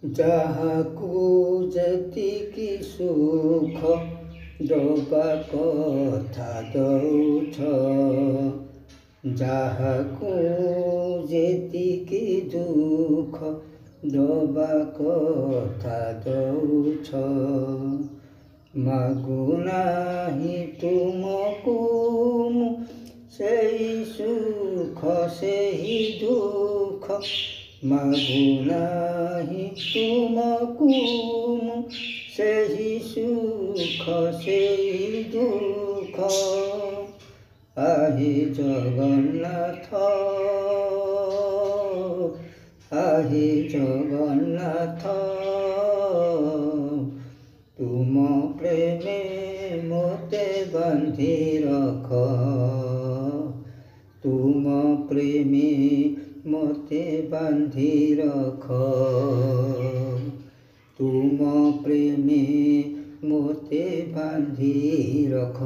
ଯାହାକୁ ଯେତିକି ସୁଖ ଦବା କଥା ଦଉଛ, ଯାହାକୁ ଯେତିକି ଦୁଃଖ ଦବା କଥା ଦଉଛ। ମାଗୁନାହିଁ ତୁମକୁ ମୁଁ ସେହି ସୁଖ ସେହି ଦୁଃଖ, ମାଗୁନାହିଁ ତୁମକୁ ମୁଁ ସେହି ସୁଖ ସେହି ଦୁଃଖ। ଆହେ ଜଗନ୍ନାଥ, ଆହେ ଜଗନ୍ନାଥ, ତୁମ ପ୍ରେମେ ମୋତେ ବାନ୍ଧି ରଖ, ତୁମ ପ୍ରେମେ ମୋତେ ବାନ୍ଧି ରଖ, ତୁମ ପ୍ରେମେ ମୋତେ ବାନ୍ଧି ରଖ।